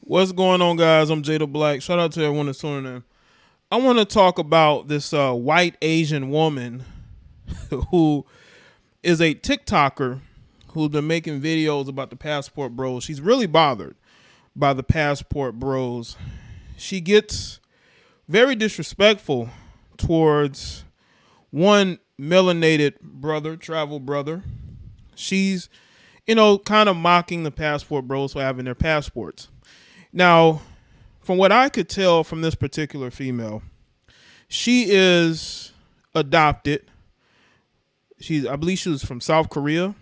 What's going on, guys? I'm Jada Black. Shout out to everyone that's tuning in. I want to talk about this white Asian woman who is a TikToker who's been making videos about the passport bros. She's really bothered by the passport bros. She gets very disrespectful towards one melanated brother, travel brother. She's, kind of mocking the passport bros for having their passports. Now, from what I could tell from this particular female, she is adopted. I believe she was from South Korea.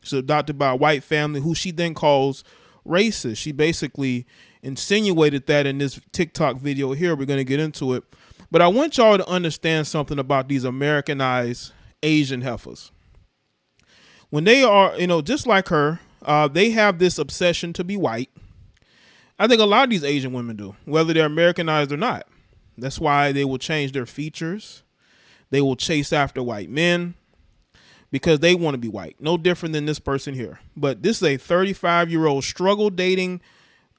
She's adopted by a white family who she then calls racist. She basically insinuated that in this TikTok video here. We're going to get into it. But I want y'all to understand something about these Americanized Asian heifers. When they are, just like her, they have this obsession to be white. I think a lot of these Asian women do, whether they're Americanized or not. That's why they will change their features. They will chase after white men because they want to be white. No different than this person here. But this is a 35-year-old struggle dating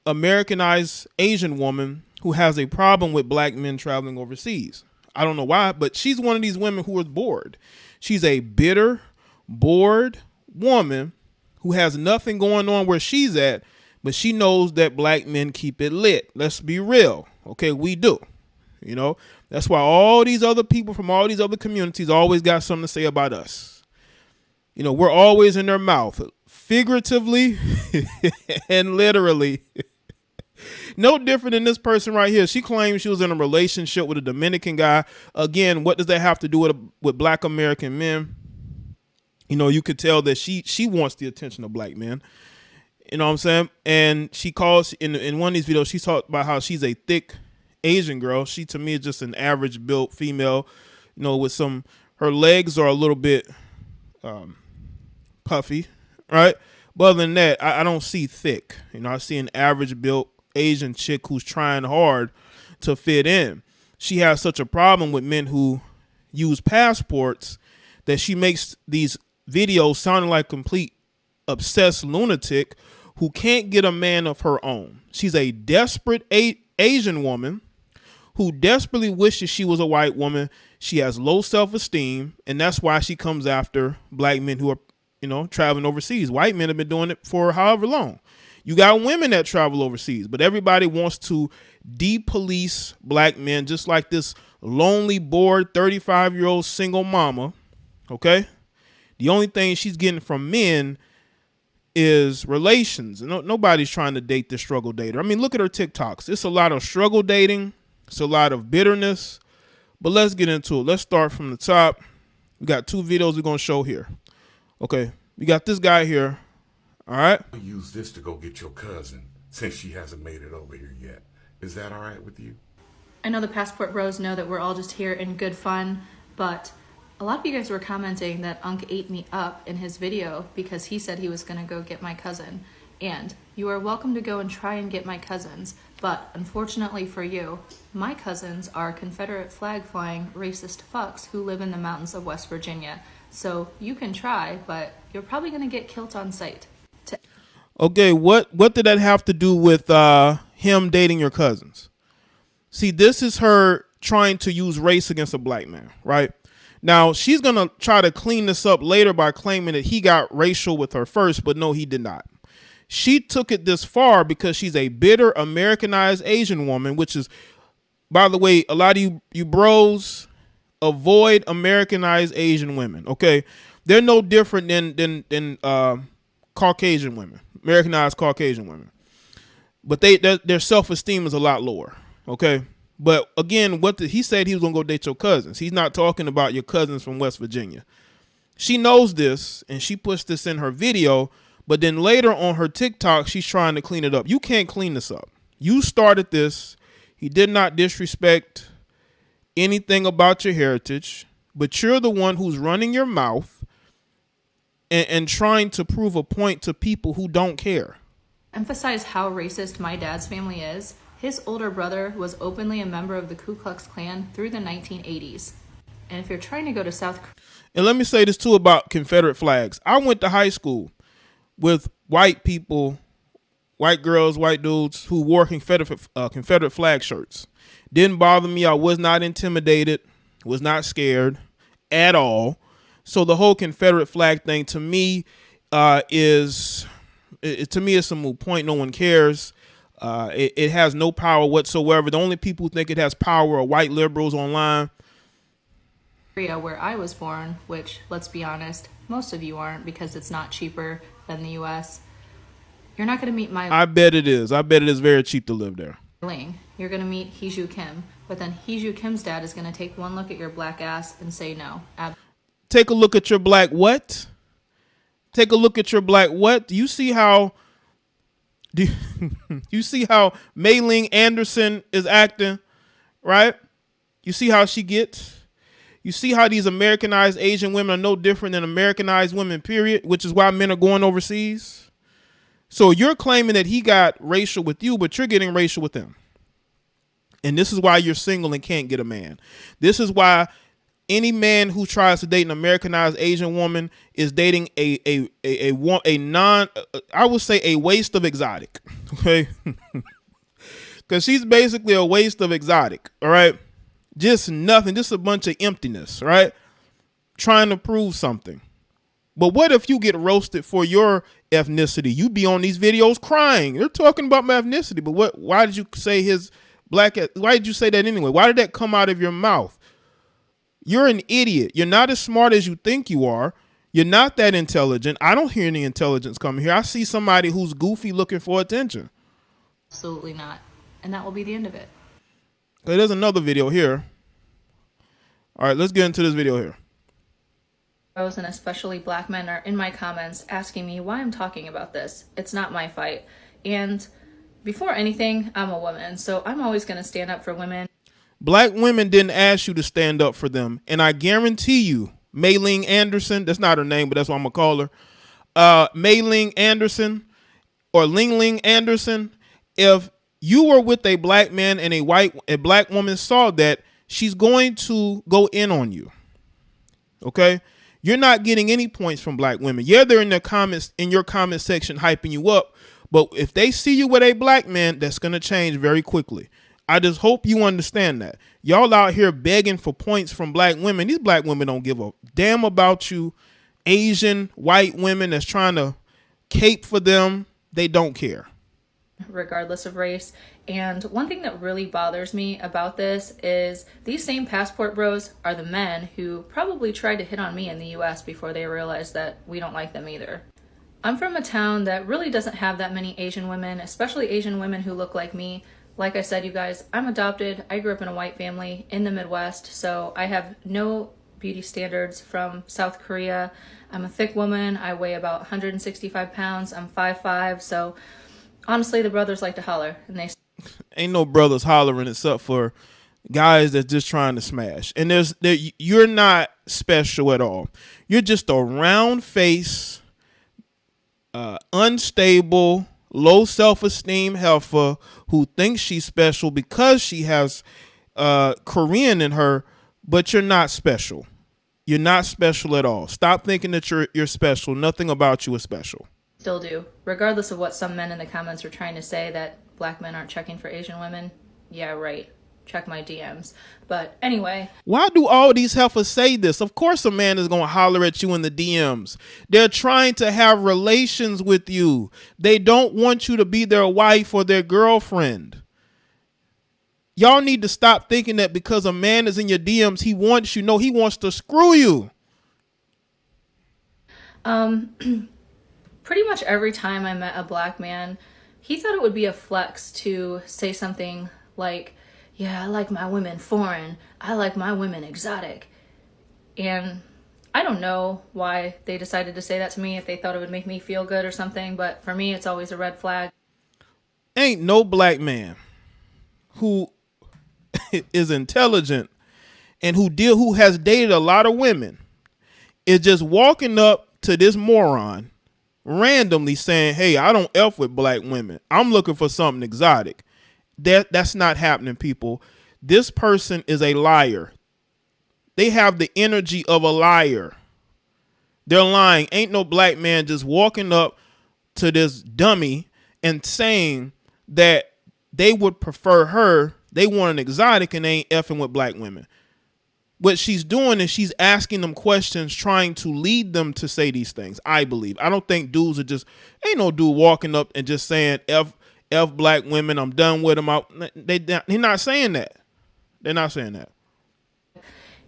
Americanized Asian woman who has a problem with black men traveling overseas. I don't know why, but she's one of these women who is bored. She's a bitter, bored woman who has nothing going on where she's at, but she knows that black men keep it lit. Let's be real. Okay, we do. That's why all these other people from all these other communities always got something to say about us. We're always in their mouth, figuratively and literally. No different than this person right here. She claims she was in a relationship with a Dominican guy. Again, what does that have to do with black American men? You could tell that she wants the attention of black men. You know what I'm saying? And she calls in one of these videos, she talked about how she's a thick Asian girl. She, to me, is just an average built female, with her legs are a little bit puffy, right? But other than that, I don't see thick. I see an average built Asian chick who's trying hard to fit in. She has such a problem with men who use passports that she makes these videos sounding like complete obsessed lunatic who can't get a man of her own. She's a desperate Asian woman who desperately wishes she was a white woman. She has low self-esteem, and that's why she comes after black men who are, traveling overseas. White men have been doing it for however long. You got women that travel overseas, but everybody wants to de-police black men, just like this lonely, bored 35-year-old single mama, okay? The only thing she's getting from men is relations. Nobody's trying to date this struggle dater. I mean, look at her TikToks. It's a lot of struggle dating. It's a lot of bitterness. But let's get into it. Let's start from the top. We got two videos we're going to show here. Okay, we got this guy here. All right. Use this to go get your cousin since she hasn't made it over here yet. Is that all right with you? I know the passport bros know that we're all just here in good fun, but a lot of you guys were commenting that Unc ate me up in his video because he said he was going to go get my cousin. And you are welcome to go and try and get my cousins, but unfortunately for you, my cousins are Confederate flag flying racist fucks who live in the mountains of West Virginia. So you can try, but you're probably going to get killed on sight. Okay, what did that have to do with him dating your cousins? See, this is her trying to use race against a black man, right? Now, she's going to try to clean this up later by claiming that he got racial with her first, but no, he did not. She took it this far because she's a bitter Americanized Asian woman, which is, by the way, a lot of you bros avoid Americanized Asian women, okay? They're no different than Caucasian women, Americanized Caucasian women. But their self-esteem is a lot lower, okay? But again, he said he was going to go date your cousins. He's not talking about your cousins from West Virginia. She knows this, and she puts this in her video, but then later on her TikTok, she's trying to clean it up. You can't clean this up. You started this. He did not disrespect anything about your heritage, but you're the one who's running your mouth and trying to prove a point to people who don't care. Emphasize how racist my dad's family is. His older brother was openly a member of the Ku Klux Klan through the 1980s. And if you're trying to go to South Korea... And let me say this too about Confederate flags. I went to high school with white people white girls, white dudes who wore Confederate flag shirts. Didn't bother me. I was not intimidated, was not scared at all. So the whole Confederate flag thing to me is it's a moot point. No one cares. It has no power whatsoever. The only people who think it has power are white liberals online. Where I was born, which, let's be honest, most of you aren't because it's not cheaper than the US. You're not going to meet my I bet it is. I bet it is very cheap to live there. Ling. You're going to meet Heejoo Kim, but then Heejoo Kim's dad is going to take one look at your black ass and say no. Take a look at your black what? Take a look at your black what? Do you see how you see how Mei Ling Anderson is acting, right? You see how she gets? You see how these Americanized Asian women are no different than Americanized women, period, which is why men are going overseas. So you're claiming that he got racial with you, but you're getting racial with him. And this is why you're single and can't get a man. This is why any man who tries to date an Americanized Asian woman is dating a I would say a waste of exotic. Okay. Because she's basically a waste of exotic. All right. Just nothing, just a bunch of emptiness, right? Trying to prove something. But what if you get roasted for your ethnicity? You be on these videos crying. They're talking about my ethnicity, but why did you say his black? Why did you say that anyway? Why did that come out of your mouth? You're an idiot. You're not as smart as you think you are. You're not that intelligent. I don't hear any intelligence coming here. I see somebody who's goofy looking for attention. Absolutely not. And that will be the end of it. Okay, there's another video here. All right, let's get into this video here. And especially black men are in my comments asking me why I'm talking about this. It's not my fight. And before anything, I'm a woman, so I'm always going to stand up for women. Black women didn't ask you to stand up for them. And I guarantee you, Mei Ling Anderson, that's not her name, but that's what I'm going to call her. Mei Ling Anderson or Ling Ling Anderson, if you were with a black man and a black woman saw that, she's going to go in on you. Okay? You're not getting any points from black women. Yeah, they're in your comment section hyping you up, but if they see you with a black man, that's going to change very quickly. I just hope you understand that. Y'all out here begging for points from black women. These black women don't give a damn about you. Asian white women that's trying to cape for them, they don't care. Regardless of race. And one thing that really bothers me about this is these same passport bros are the men who probably tried to hit on me in the US before they realized that we don't like them either. I'm from a town that really doesn't have that many Asian women, especially Asian women who look like me. Like I said, you guys, I'm adopted. I grew up in a white family in the Midwest, so I have no beauty standards from South Korea. I'm a thick woman. I weigh about 165 pounds. I'm 5'5", so honestly, the brothers like to holler, and they ain't no brothers hollering except for guys that's just trying to smash. And you're not special at all. You're just a round face, unstable, low self-esteem heifer who thinks she's special because she has Korean in her, but you're not special. You're not special at all. Stop thinking that you're special. Nothing about you is special. Still do. Regardless of what some men in the comments are trying to say that black men aren't checking for Asian women. Yeah, right. Check my DMs. But anyway. Why do all these heifers say this? Of course a man is going to holler at you in the DMs. They're trying to have relations with you. They don't want you to be their wife or their girlfriend. Y'all need to stop thinking that because a man is in your DMs, he wants you. No, he wants to screw you. Pretty much every time I met a black man, he thought it would be a flex to say something like, yeah, I like my women foreign. I like my women exotic. And I don't know why they decided to say that to me, if they thought it would make me feel good or something. But for me, it's always a red flag. Ain't no black man who is intelligent and who has dated a lot of women is just walking up to this moron randomly saying, hey, I don't F with black women. I'm looking for something exotic. That's not happening, people. This person is a liar. They have the energy of a liar. They're lying. Ain't no black man just walking up to this dummy and saying that they would prefer her. They want an exotic and they ain't effing with black women. What she's doing is she's asking them questions, trying to lead them to say these things. I believe. I don't think dudes are just, ain't no dude walking up and just saying F black women. I'm done with them. They're not saying that. They're not saying that.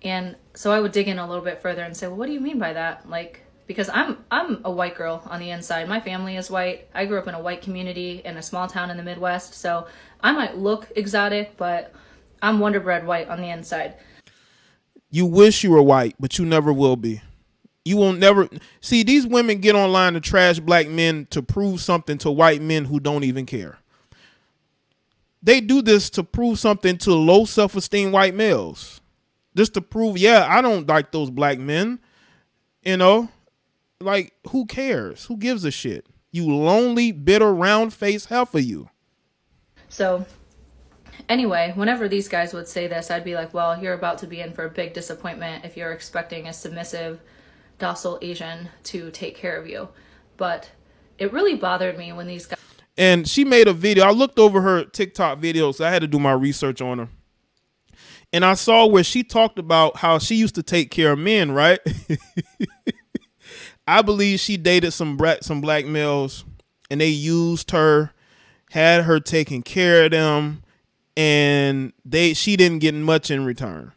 And so I would dig in a little bit further and say, well, what do you mean by that? Like, because I'm a white girl on the inside. My family is white. I grew up in a white community in a small town in the Midwest. So I might look exotic, but I'm Wonder Bread white on the inside. You wish you were white, but you never will be. You will never see these women get online to trash black men to prove something to white men who don't even care. They do this to prove something to low self-esteem white males. Just to prove, yeah, I don't like those black men. You know, like, who cares? Who gives a shit? You lonely, bitter, round-faced heifer, you. So anyway, whenever these guys would say this, I'd be like, well, you're about to be in for a big disappointment if you're expecting a submissive, docile Asian to take care of you. But it really bothered me when these guys... And she made a video. I looked over her TikTok videos. So I had to do my research on her. And I saw where she talked about how she used to take care of men, right? I believe she dated some black males and they used her, had her taking care of them, and she didn't get much in return.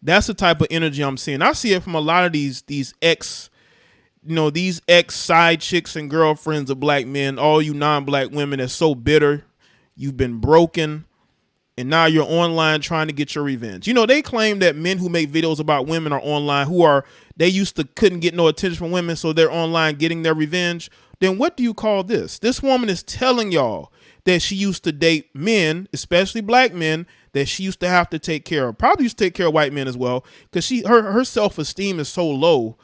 That's the type of energy I'm seeing. I see it from a lot of these ex side chicks and girlfriends of black men, all you non-black women that's so bitter. You've been broken. And now you're online trying to get your revenge. You know, they claim that men who make videos about women are online, they used to couldn't get no attention from women, so they're online getting their revenge. Then what do you call this? This woman is telling y'all that she used to date men, especially black men, that she used to have to take care of. Probably used to take care of white men as well, because her self-esteem is so low.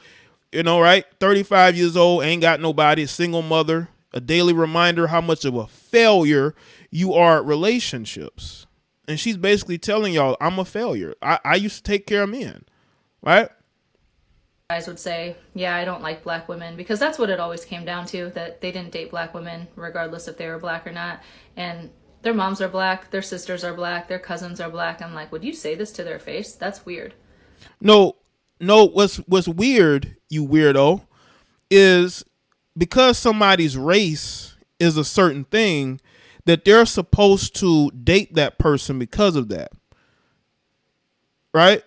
You know, right? 35 years old, ain't got nobody, single mother, a daily reminder how much of a failure you are at relationships. And she's basically telling y'all, I'm a failure. I used to take care of men, right? Guys would say, yeah, I don't like black women, because that's what it always came down to, that they didn't date black women regardless if they were black or not. And their moms are black, their sisters are black, their cousins are black. I'm like, would you say this to their face? That's weird. No, what's weird, you weirdo, is because somebody's race is a certain thing, that they're supposed to date that person because of that. Right?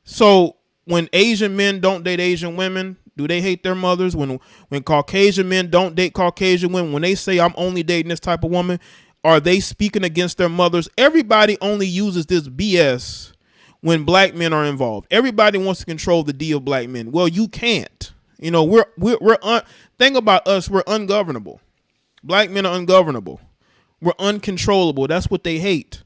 So when Asian men don't date Asian women, do they hate their mothers? When Caucasian men don't date Caucasian women, when they say I'm only dating this type of woman, are they speaking against their mothers? Everybody only uses this BS when black men are involved. Everybody wants to control the D of black men. Well, you can't. You know, think about us, we're ungovernable. Black men are ungovernable. We're uncontrollable. That's what they hate.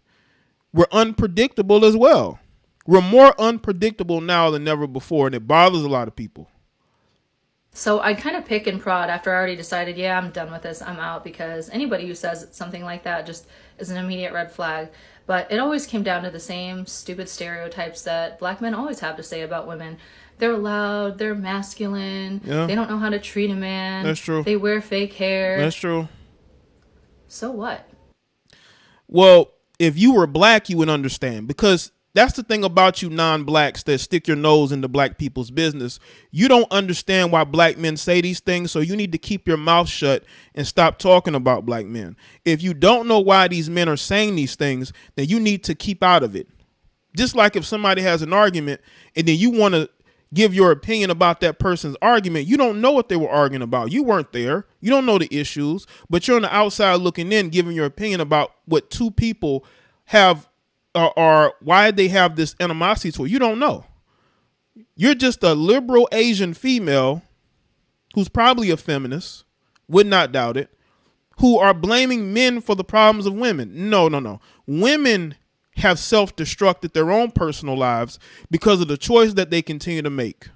We're unpredictable as well. We're more unpredictable now than ever before, and it bothers a lot of people. So I kind of pick and prod after I already decided, yeah, I'm done with this, I'm out, because anybody who says something like that just is an immediate red flag. But it always came down to the same stupid stereotypes that black men always have to say about women. They're loud, they're masculine, yeah. They don't know how to treat a man. That's true. They wear fake hair. That's true. So what? Well, if you were black, you would understand, because that's the thing about you non-blacks that stick your nose into black people's business. You don't understand why black men say these things, so you need to keep your mouth shut and stop talking about black men. If you don't know why these men are saying these things, then you need to keep out of it. Just like if somebody has an argument and then you want to give your opinion about that person's argument, you don't know what they were arguing about. You weren't there. You don't know the issues, but you're on the outside looking in, giving your opinion about what two people have or why they have this animosity to it. You don't know. You're just a liberal Asian female who's probably a feminist, would not doubt it, who are blaming men for the problems of women. No. Women have self-destructed their own personal lives because of the choice that they continue to make.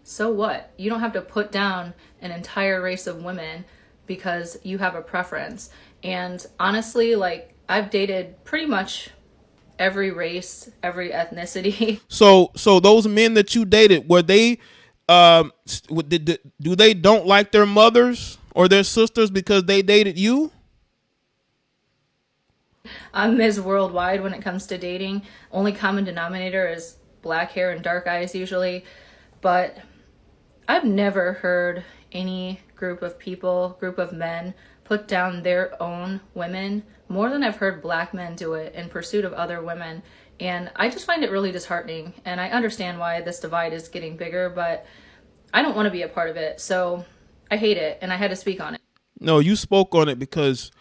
So what? You don't have to put down an entire race of women because you have a preference. And honestly, like, I've dated pretty much every race, every ethnicity. So those men that you dated, were they do they don't like their mothers, or their sisters because they dated you? I'm Ms. Worldwide when it comes to dating. Only common denominator is black hair and dark eyes usually. But I've never heard any group of men, put down their own women more than I've heard black men do it in pursuit of other women. And I just find it really disheartening. And I understand why this divide is getting bigger, but I don't want to be a part of it. So I hate it, and I had to speak on it. No, you spoke on it because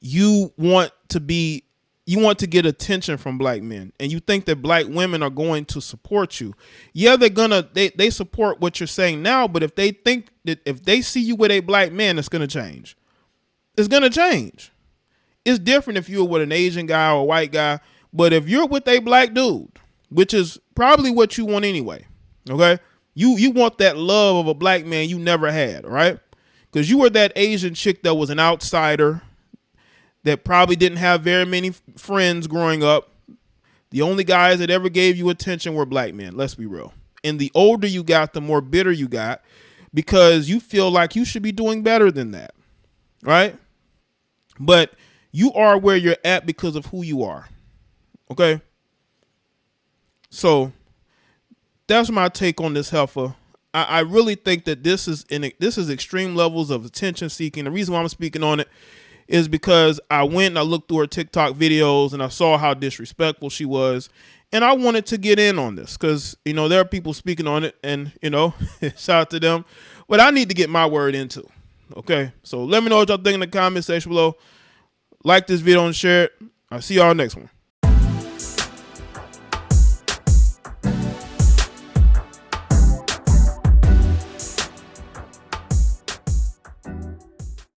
you want to get attention from black men, and you think that black women are going to support you. Yeah, they support what you're saying now, but if they think that if they see you with a black man, it's gonna change. It's gonna change. It's different if you're with an Asian guy or a white guy, but if you're with a black dude, which is probably what you want anyway, okay? You want that love of a black man you never had, right? Because you were that Asian chick that was an outsider, that probably didn't have very many friends growing up. The only guys that ever gave you attention were black men. Let's be real. And the older you got, the more bitter you got because you feel like you should be doing better than that, right? But you are where you're at because of who you are, okay? So that's my take on this heifer. I really think that this is extreme levels of attention seeking. The reason why I'm speaking on it is because I went and I looked through her TikTok videos and I saw how disrespectful she was. And I wanted to get in on this because, there are people speaking on it and, shout out to them. But I need to get my word into. Okay. So let me know what y'all think in the comment section below. Like this video and share it. I'll see y'all next one.